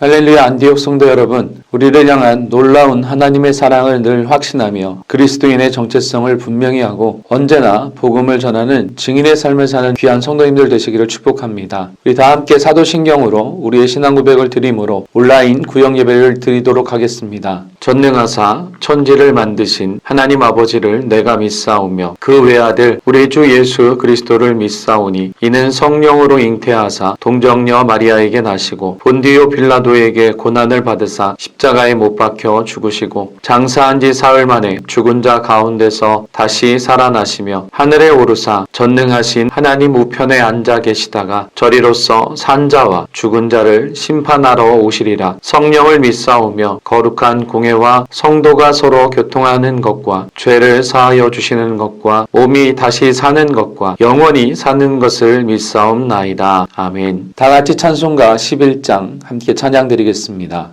할렐루야. 안디옥 성도 여러분, 우리를 향한 놀라운 하나님의 사랑을 늘 확신하며 그리스도인의 정체성을 분명히 하고 언제나 복음을 전하는 증인의 삶을 사는 귀한 성도님들 되시기를 축복합니다. 우리 다 함께 사도신경으로 우리의 신앙 고백을 드림으로 온라인 구역 예배를 드리도록 하겠습니다. 전능하사 천지를 만드신 하나님 아버지를 내가 믿사오며 그 외아들 우리 주 예수 그리스도를 믿사오니 이는 성령으로 잉태하사 동정녀 마리아에게 나시고 본디오 빌라도에게 고난을 받으사 십자가에 못 박혀 죽으시고 장사한 지 사흘 만에 죽은 자 가운데서 다시 살아나시며 하늘에 오르사 전능하신 하나님 우편에 앉아 계시다가 저리로서 산자와 죽은 자를 심판하러 오시리라. 성령을 믿사오며 거룩한 공회와 성도가 서로 교통하는 것과 죄를 사하여 주시는 것과 몸이 다시 사는 것과 영원히 사는 것을 믿사옵나이다. 아멘. 다 같이 찬송가 11장 함께 찬양 드리겠습니다.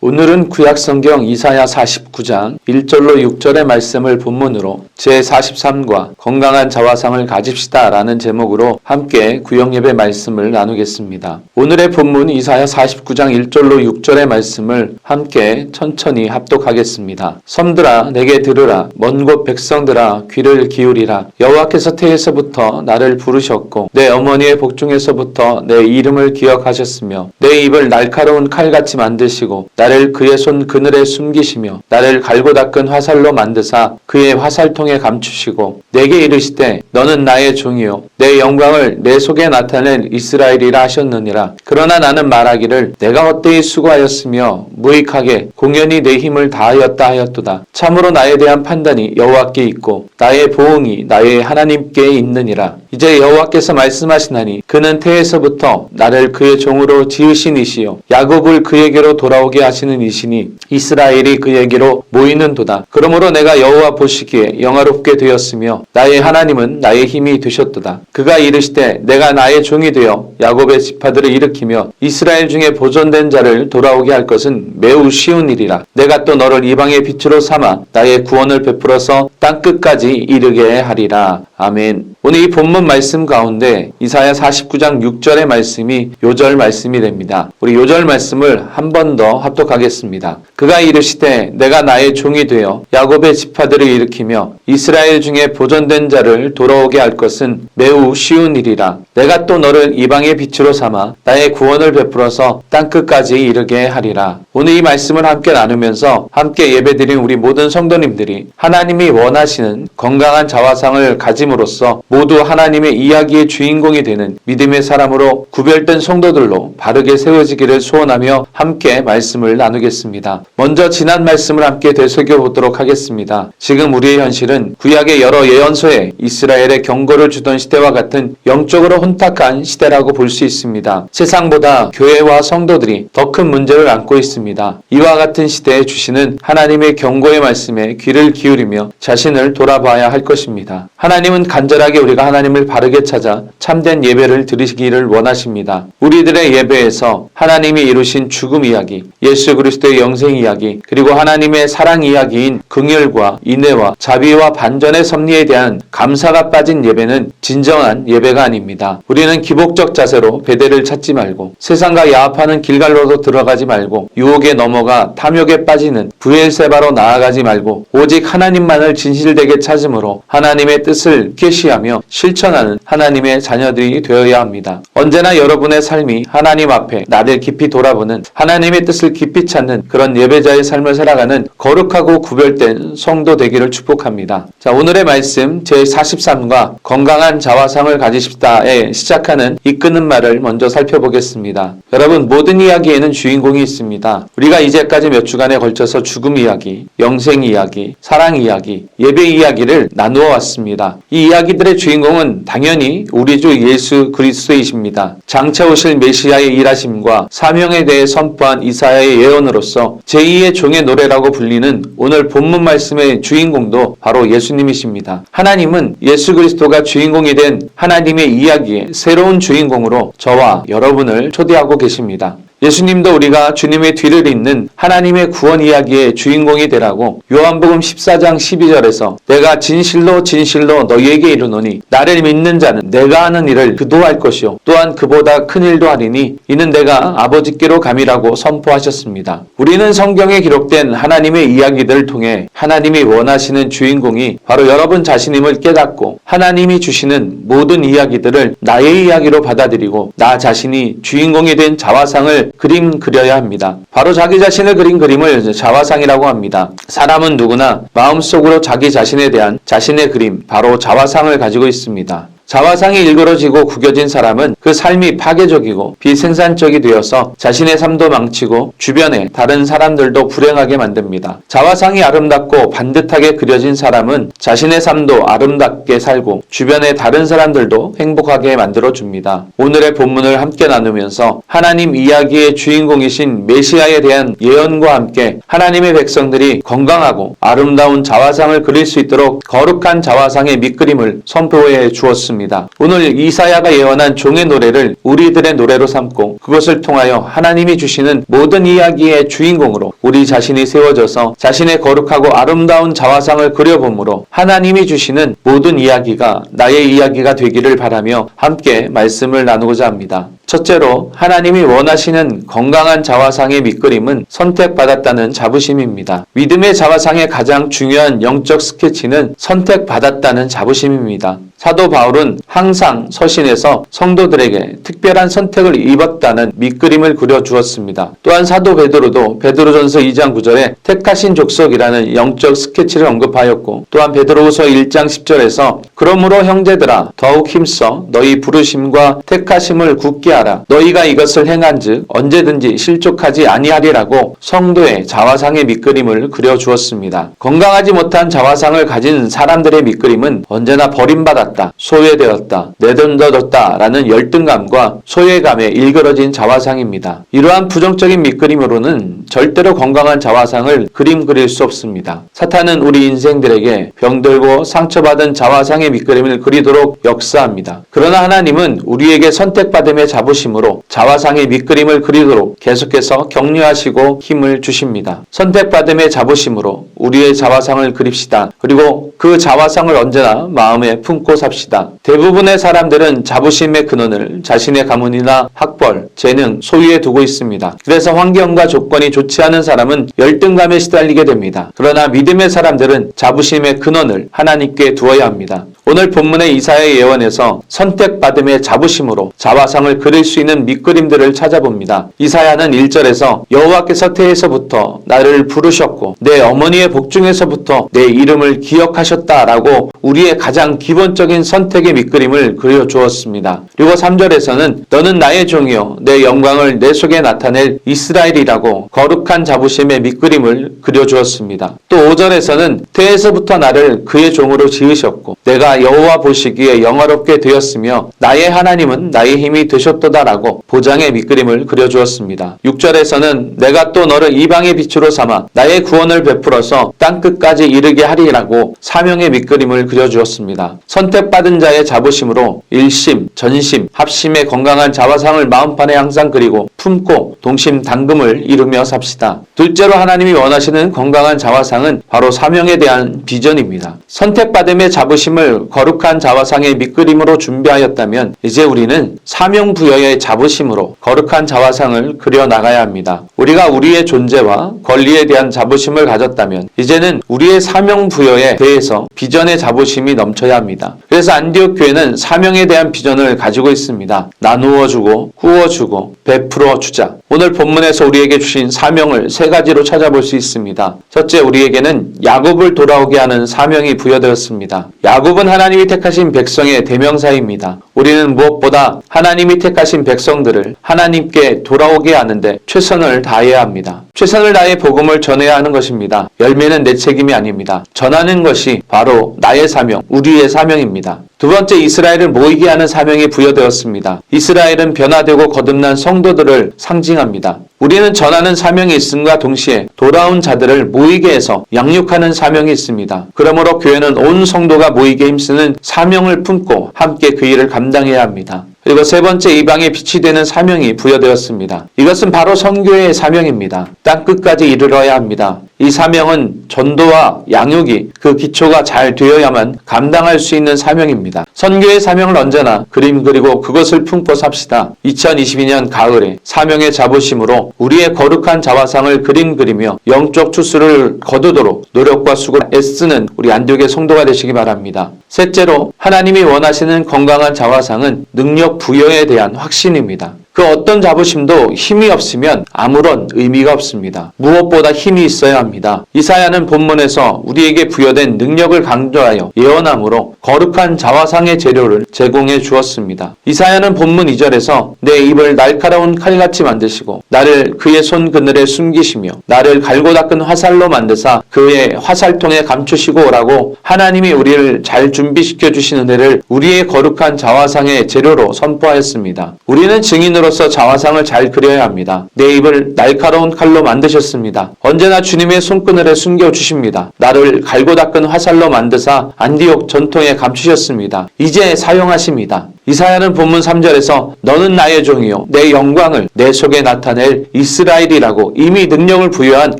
오늘은 구약성경 이사야 49장 1절로 6절의 말씀을 본문으로 제43과 건강한 자화상을 가집시다 라는 제목으로 함께 구역예배 말씀을 나누겠습니다. 오늘의 본문 이사야 49장 1절로 6절의 말씀을 함께 천천히 합독하겠습니다. 섬들아 내게 들으라. 먼 곳 백성들아 귀를 기울이라. 여호와께서 태에서부터 나를 부르셨고 내 어머니의 복중에서부터 내 이름을 기억하셨으며 내 입을 날카로운 칼같이 만드시고 나를 그의 손 그늘에 숨기시며 나를 갈고 닦은 화살로 만드사 그의 화살통에 감추시고 내게 이르시되 너는 나의 종이요 내 영광을 내 속에 나타낼 이스라엘이라 하셨느니라. 그러나 나는 말하기를 내가 헛되이 수고하였으며 무익하게 공연히 내 힘을 다하였다 하였도다. 참으로 나에 대한 판단이 여호와께 있고 나의 보응이 나의 하나님께 있느니라. 이제 여호와께서 말씀하시나니 그는 태에서부터 나를 그의 종으로 지으신 이시요 야곱을 그에게로 돌아오게 하시는 원하시는 이시니 이스라엘이 그에게로 모이는도다. 그러므로 내가 여호와 보시기에 영화롭게 되었으며 나의 하나님은 나의 힘이 되셨도다. 그가 이르시되 내가 나의 종이 되어 야곱의 지파들을 일으키며 이스라엘 중에 보존된 자를 돌아오게 할 것은 매우 쉬운 일이라. 내가 또 너를 이방의 빛으로 삼아 나의 구원을 베풀어서 땅끝까지 이르게 하리라. 아멘. 오늘 이 본문 말씀 가운데 이사야 49장 6절의 말씀이 요절 말씀이 됩니다. 우리 요절 말씀을 한 번 더 합독하겠습니다. 그가 이르시되 내가 나의 종이 되어 야곱의 지파들을 일으키며 이스라엘 중에 보존된 자를 돌아오게 할 것은 매우 쉬운 일이라. 내가 또 너를 이방의 빛으로 삼아 나의 구원을 베풀어서 땅끝까지 이르게 하리라. 오늘 이 말씀을 함께 나누면서 함께 예배드린 우리 모든 성도님들이 하나님이 원하시는 건강한 자화상을 가짐으로써 모두 하나님의 이야기의 주인공이 되는 믿음의 사람으로 구별된 성도들로 바르게 세워지기를 소원하며 함께 말씀을 나누겠습니다. 먼저 지난 말씀을 함께 되새겨보도록 하겠습니다. 지금 우리의 현실은 구약의 여러 예언서에 이스라엘의 경고를 주던 시대와 같은 영적으로 혼탁한 시대라고 볼 수 있습니다. 세상보다 교회와 성도들이 더 큰 문제를 안고 있습니다. 이와 같은 시대에 주시는 하나님의 경고의 말씀에 귀를 기울이며 자신을 돌아봐야 할 것입니다. 하나님은 간절하게 우리가 하나님을 바르게 찾아 참된 예배를 드리기를 원하십니다. 우리들의 예배에서 하나님이 이루신 죽음 이야기, 예수 그리스도의 영생 이야기, 그리고 하나님의 사랑 이야기인 긍휼과 인애와 자비와 반전의 섭리에 대한 감사가 빠진 예배는 진정한 예배가 아닙니다. 우리는 기복적 자세로 베델을 찾지 말고 세상과 야합하는 길갈로도 들어가지 말고 유혹에 넘어가 탐욕에 빠지는 브엘세바로 나아가지 말고 오직 하나님만을 진실되게 찾음으로 하나님의 뜻을 계시하며 실천하는 하나님의 자녀들이 되어야 합니다. 언제나 여러분의 삶이 하나님 앞에 나를 깊이 돌아보는 하나님의 뜻을 깊이 찾는 그런 예배자의 삶을 살아가는 거룩하고 구별된 성도 되기를 축복합니다. 자, 오늘의 말씀 제43과 건강한 자화상을 가지십시다에 시작하는 이끄는 말을 먼저 살펴보겠습니다. 여러분, 모든 이야기에는 주인공이 있습니다. 우리가 이제까지 몇 주간에 걸쳐서 죽음 이야기, 영생 이야기, 사랑 이야기, 예배 이야기를 나누어 왔습니다. 이 이야기들의 주인공은 당연히 우리 주 예수 그리스도이십니다. 장차 오실 메시아의 일하심과 사명에 대해 선포한 이사야의 예언으로서 제2의 종의 노래라고 불리는 오늘 본문 말씀의 주인공도 바로 예수님이십니다. 하나님은 예수 그리스도가 주인공이 된 하나님의 이야기의 새로운 주인공으로 저와 여러분을 초대하고 계십니다. 예수님도 우리가 주님의 뒤를 잇는 하나님의 구원 이야기의 주인공이 되라고 요한복음 14장 12절에서 내가 진실로 진실로 너희에게 이르노니 나를 믿는 자는 내가 하는 일을 그도 할 것이요 또한 그보다 큰 일도 하리니 이는 내가 아버지께로 감이라고 선포하셨습니다. 우리는 성경에 기록된 하나님의 이야기들을 통해 하나님이 원하시는 주인공이 바로 여러분 자신임을 깨닫고 하나님이 주시는 모든 이야기들을 나의 이야기로 받아들이고 나 자신이 주인공이 된 자화상을 그림 그려야 합니다. 바로 자기 자신을 그린 그림을 자화상이라고 합니다. 사람은 누구나 마음속으로 자기 자신에 대한 자신의 그림, 바로 자화상을 가지고 있습니다. 자화상이 일그러지고 구겨진 사람은 그 삶이 파괴적이고 비생산적이 되어서 자신의 삶도 망치고 주변에 다른 사람들도 불행하게 만듭니다. 자화상이 아름답고 반듯하게 그려진 사람은 자신의 삶도 아름답게 살고 주변의 다른 사람들도 행복하게 만들어줍니다. 오늘의 본문을 함께 나누면서 하나님 이야기의 주인공이신 메시아에 대한 예언과 함께 하나님의 백성들이 건강하고 아름다운 자화상을 그릴 수 있도록 거룩한 자화상의 밑그림을 선포해 주었습니다. 오늘 이사야가 예언한 종의 노래를 우리들의 노래로 삼고 그것을 통하여 하나님이 주시는 모든 이야기의 주인공으로 우리 자신이 세워져서 자신의 거룩하고 아름다운 자화상을 그려봄으로 하나님이 주시는 모든 이야기가 나의 이야기가 되기를 바라며 함께 말씀을 나누고자 합니다. 첫째로 하나님이 원하시는 건강한 자화상의 밑그림은 선택받았다는 자부심입니다. 믿음의 자화상의 가장 중요한 영적 스케치는 선택받았다는 자부심입니다. 사도 바울은 항상 서신에서 성도들에게 특별한 선택을 입었다는 밑그림을 그려주었습니다. 또한 사도 베드로도 베드로전서 2장 9절에 택하신 족속이라는 영적 스케치를 언급하였고 또한 베드로후서 1장 10절에서 그러므로 형제들아 더욱 힘써 너희 부르심과 택하심을 굳게 알아. 너희가 이것을 행한즉 언제든지 실족하지 아니하리라고 성도의 자화상의 밑그림을 그려주었습니다. 건강하지 못한 자화상을 가진 사람들의 밑그림은 언제나 버림받았다, 소외되었다, 내던져졌다 라는 열등감과 소외감에 일그러진 자화상입니다. 이러한 부정적인 밑그림으로는 절대로 건강한 자화상을 그릴 수 없습니다. 사탄은 우리 인생들에게 병들고 상처받은 자화상의 밑그림을 그리도록 역사합니다. 그러나 하나님은 우리에게 선택받음의 자부심으로 자화상의 밑그림을 그리도록 계속해서 격려하시고 힘을 주십니다. 선택받음의 자부심으로 우리의 자화상을 그립시다. 그리고 그 자화상을 언제나 마음에 품고 삽시다. 대부분의 사람들은 자부심의 근원을 자신의 가문이나 학벌, 재능, 소유에 두고 있습니다. 그래서 환경과 조건이 좋지 않은 사람은 열등감에 시달리게 됩니다. 그러나 믿음의 사람들은 자부심의 근원을 하나님께 두어야 합니다. 오늘 본문의 이사야의 예언에서 선택받음의 자부심으로 자화상을 그릴 수 있는 밑그림들을 찾아봅니다. 이사야는 1절에서 여호와께서 태에서부터 나를 부르셨고 내 어머니의 복중에서부터 내 이름을 기억하셨다라고 우리의 가장 기본적인 선택의 밑그림을 그려주었습니다. 그리고 3절에서는 너는 나의 종이요 내 영광을 내 속에 나타낼 이스라엘이라고 거룩한 자부심의 밑그림을 그려주었습니다. 또 5절에서는 태에서부터 나를 그의 종으로 지으셨고 내가 여호와 보시기에 영화롭게 되었으며 나의 하나님은 나의 힘이 되셨도다라고 보장의 밑그림을 그려주었습니다. 6절에서는 내가 또 너를 이방의 빛으로 삼아 나의 구원을 베풀어서 땅끝까지 이르게 하리라고 사명의 밑그림을 그려주었습니다. 선택받은 자의 자부심으로 일심, 전심, 합심의 건강한 자화상을 마음판에 항상 그리고 품고 동심당금을 이루며 삽시다. 둘째로 하나님이 원하시는 건강한 자화상은 바로 사명에 대한 비전입니다. 선택받음의 자부심을 거룩한 자화상의 밑그림으로 준비하였다면 이제 우리는 사명 부여의 자부심으로 거룩한 자화상을 그려나가야 합니다. 우리가 우리의 존재와 권리에 대한 자부심을 가졌다면 이제는 우리의 사명 부여에 대해서 비전의 자부심이 넘쳐야 합니다. 그래서 안디옥 교회는 사명에 대한 비전을 가지고 있습니다. 나누어주고 꾸어주고 베풀어 주자. 오늘 본문에서 우리에게 주신 사명을 세 가지로 찾아볼 수 있습니다. 첫째, 우리에게는 야곱을 돌아오게 하는 사명이 부여되었습니다. 야곱은 하나님이 택하신 백성의 대명사입니다. 우리는 무엇보다 하나님이 택하신 백성들을 하나님께 돌아오게 하는데 최선을 다해야 합니다. 최선을 다해 복음을 전해야 하는 것입니다. 열매는 내 책임이 아닙니다. 전하는 것이 바로 나의 사명, 우리의 사명입니다. 두 번째, 이스라엘을 모이게 하는 사명이 부여되었습니다. 이스라엘은 변화되고 거듭난 성도들을 상징합니다. 우리는 전하는 사명이 있음과 동시에 돌아온 자들을 모이게 해서 양육하는 사명이 있습니다. 그러므로 교회는 온 성도가 모이게 힘쓰는 사명을 품고 함께 그 일을 감당해야 합니다. 그리고 세 번째, 이방의 빛이 되는 사명이 부여되었습니다. 이것은 바로 선교의 사명입니다. 땅끝까지 이르러야 합니다. 이 사명은 전도와 양육이 그 기초가 잘 되어야만 감당할 수 있는 사명입니다. 선교의 사명을 언제나 그림 그리고 그것을 품고 삽시다. 2022년 가을에 사명의 자부심으로 우리의 거룩한 자화상을 그림 그리며 영적 추수를 거두도록 노력과 수고를 애쓰는 우리 안디옥의 성도가 되시기 바랍니다. 셋째로, 하나님이 원하시는 건강한 자화상은 능력 부여에 대한 확신입니다. 그 어떤 자부심도 힘이 없으면 아무런 의미가 없습니다. 무엇보다 힘이 있어야 합니다. 이사야는 본문에서 우리에게 부여된 능력을 강조하여 예언함으로 거룩한 자화상의 재료를 제공해 주었습니다. 이사야는 본문 2절에서 내 입을 날카로운 칼같이 만드시고 나를 그의 손 그늘에 숨기시며 나를 갈고 닦은 화살로 만드사 그의 화살통에 감추시고 오라고 하나님이 우리를 잘 준비시켜 주신 은혜를 우리의 거룩한 자화상의 재료로 선포하였습니다. 우리는 증인으로서 자화상을 잘 그려야 합니다. 내 입을 날카로운 칼로 만드셨습니다. 언제나 주님의 손그늘에 숨겨주십니다. 나를 갈고 닦은 화살로 만드사 안디옥 전통에 감추셨습니다. 이제 사용하십니다. 이사야는 본문 3절에서 너는 나의 종이요 내 영광을 내 속에 나타낼 이스라엘이라고 이미 능력을 부여한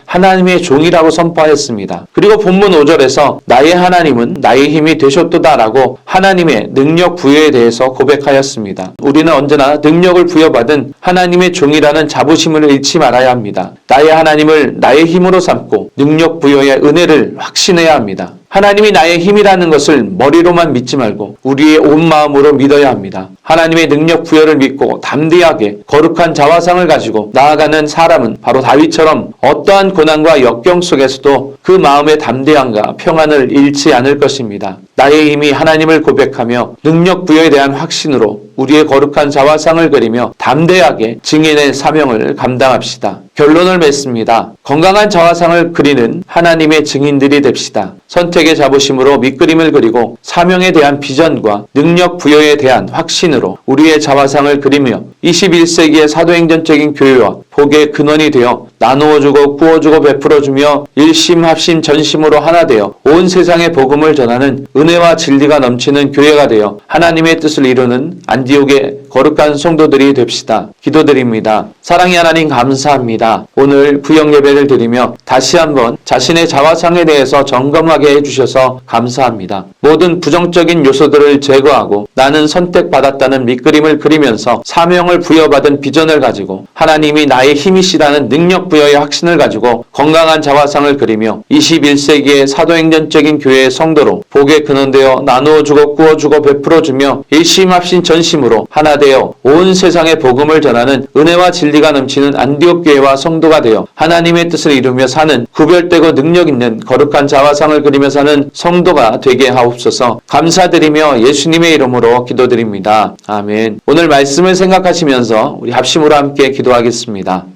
하나님의 종이라고 선포하였습니다. 그리고 본문 5절에서 나의 하나님은 나의 힘이 되셨도다라고 하나님의 능력 부여에 대해서 고백하였습니다. 우리는 언제나 능력을 부여받은 하나님의 종이라는 자부심을 잃지 말아야 합니다. 나의 하나님을 나의 힘으로 삼고 능력 부여의 은혜를 확신해야 합니다. 하나님이 나의 힘이라는 것을 머리로만 믿지 말고 우리의 온 마음으로 믿어야 합니다. 하나님의 능력 부여를 믿고 담대하게 거룩한 자화상을 가지고 나아가는 사람은 바로 다윗처럼 어떠한 고난과 역경 속에서도 그 마음의 담대함과 평안을 잃지 않을 것입니다. 나의 힘이 하나님을 고백하며 능력 부여에 대한 확신으로 우리의 거룩한 자화상을 그리며 담대하게 증인의 사명을 감당합시다. 결론을 맺습니다. 건강한 자화상을 그리는 하나님의 증인들이 됩시다. 선택의 자부심으로 밑그림을 그리고 사명에 대한 비전과 능력 부여에 대한 확신으로 우리의 자화상을 그리며 21세기의 사도행전적인 교회와 복의 근원이 되어 나누어주고 구워주고 베풀어주며 일심 합심 전심으로 하나 되어 온 세상에 복음을 전하는 은혜와 진리가 넘치는 교회가 되어 하나님의 뜻을 이루는 안디옥의 거룩한 성도들이 됩시다. 기도드립니다. 사랑의 하나님 감사합니다. 오늘 구역 예배를 드리며 다시 한번 자신의 자화상에 대해서 점검하게 해주셔서 감사합니다. 모든 부정적인 요소들을 제거하고 나는 선택받았다는 밑그림을 그리면서 사명을 부여받은 비전을 가지고 하나님이 나의 힘이시라는 능력 부여의 확신을 가지고 건강한 자화상을 그리며 21세기의 사도행전적인 교회의 성도로 복의 근원되어 나누어주고 구워주고 베풀어주며 일심합심 전심으로 하나 되어 온 세상에 복음을 전하는 은혜와 진리가 넘치는 안디옥 교회와 성도가 되어 하나님의 뜻을 이루며 사는 구별되고 능력 있는 거룩한 자화상을 그리며 사는 성도가 되게 하옵소서. 감사드리며 예수님의 이름으로 기도드립니다. 아멘. 오늘 말씀을 생각하시면서 우리 합심으로 함께 기도하겠습니다.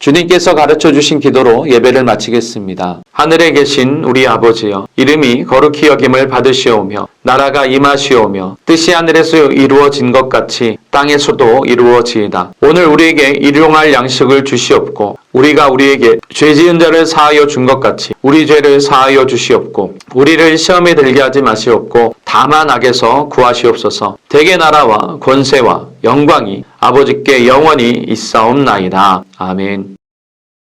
주님께서 가르쳐 주신 기도로 예배를 마치겠습니다. 하늘에 계신 우리 아버지여, 이름이 거룩히 여김을 받으시오며 나라가 임하시오며 뜻이 하늘에서 이루어진 것 같이 땅에서도 이루어지이다. 오늘 우리에게 일용할 양식을 주시옵고 우리가 우리에게 죄 지은 자를 사하여 준 것 같이 우리 죄를 사하여 주시옵고 우리를 시험에 들게 하지 마시옵고 다만 악에서 구하시옵소서. 대개 나라와 권세와 영광이 아버지께 영원히 있사옵나이다. 아멘.